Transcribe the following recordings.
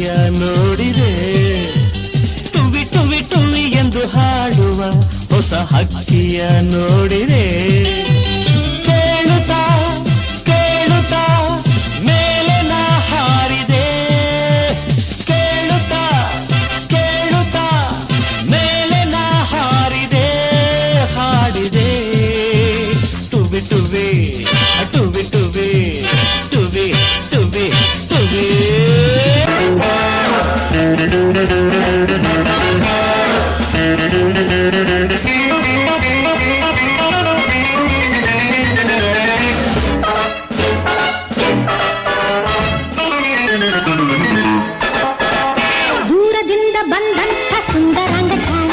ಹಕ್ಕಿಯ ನೋಡಿದೆ, ಟುವಿ ಟುವಿ ಟುವಿ ಎಂದು ಹಾಡುವ ಹೊಸ ಹಕ್ಕಿಯ ನೋಡಿದೆ. ಕೇಳುತ್ತಾ ಕೇಳುತ್ತಾ ಮೇಲೆ ನಾ ಹಾರಿದೆ, ಕೇಳುತ್ತಾ ಕೇಳುತ್ತಾ ಮೇಲೆ ನಾ ಹಾರಿದೆ, ಹಾಡಿದೆ. ಟುವಿ ಟುವಿ ಟುವಿ ಟುವಿ ಟುವಿ ಟುವಿ ಟುವಿ. ದೂರದಿಂದ ಬಂದಂಥ ಸುಂದರಾಂಗ ಚಾಣ,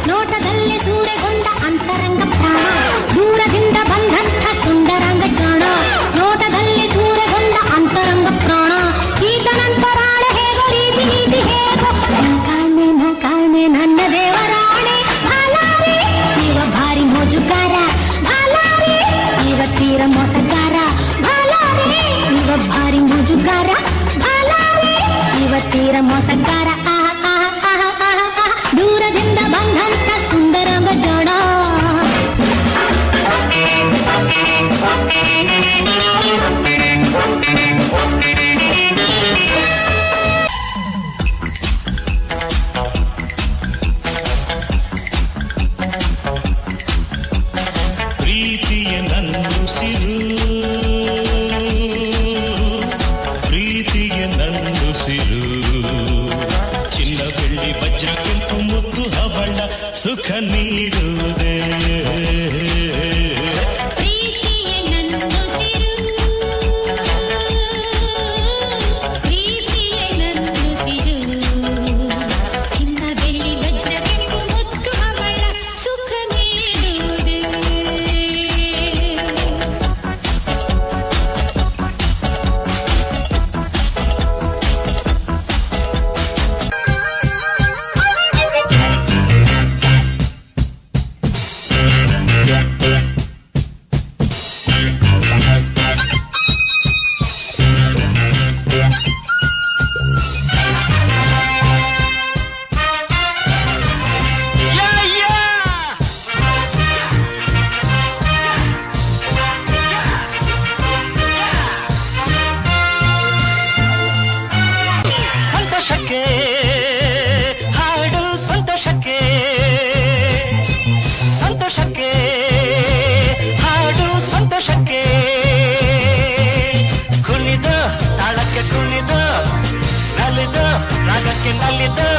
ನೋಟದಲ್ಲಿ ಸೂರೆಗೊಂಡ ಅಂತರಂಗ ಪ್ರಾಣ. ದೂರದಿಂದ ಬಂದಂಥ ಸುಂದರಾಂಗ ಚಾಣ, ನೋಟದಲ್ಲಿ ಸೂರೆಗೊಂಡ ಅಂತರಂಗ ಪ್ರಾಣ. ಈತನಂತರಾಳ ಹೇಗೋ ರೀತಿ ನೀತಿ ಹೇಗೋ, ನಾ ಕಾಣೆ ನನ್ನ ದೇವರಾಣೆ. ಭಾಲಾರಿ ಇವ ಭಾರಿ ಮೋಜುಗಾರ, ಭಾಲಾರಿ ಇವ ತೀರ ಮೋಸಗಾರ. ಭಾಲಾರಿ ಇವ ಭಾರಿ ಮೋಜುಗಾರ, ಭಾಲಾರಿ ಇವ ತೀರ ಮೋಸಗಾರ. ದೂರದಿಂದ ಬಂದಂಥ ಸುಂದರಾಂಗ ಜೋಡ. ಪ್ರೀತಿಯ ನನ್ನುಸಿರು, ಪ್ರೀತಿಯ ನನ್ನುಸಿರು, ಚಿನ್ನ ಬೆಳ್ಳಿ ವಜ್ರ ಕೆಂಪು ಮುತ್ತು ಹವಳ ಸುಖ ನೀಡುವುದೇ. ಪ್ರೀತಿಯ ನನ್ನುಸಿರು, ಪ್ರೀತಿಯ ನನ್ನುಸಿರು, ಚಿನ್ನ ಬೆಳ್ಳಿ ವಜ್ರ ಕೆಂಪು ಮುತ್ತು ಹವಳ ಸುಖ ನೀಡುವುದೇ. ಸಂತೋಷಕ್ಕೆ ಹಾಡು, ಸಂತೋಷಕ್ಕೆ ಸಂತೋಷಕ್ಕೆ ಹಾಡು, ಸಂತೋಷಕ್ಕೆ ಕುಣಿದು ತಾಳಕ್ಕೆ ಕುಣಿದು ನಲಿದು ರಾಗಕ್ಕೆ ನಲಿದು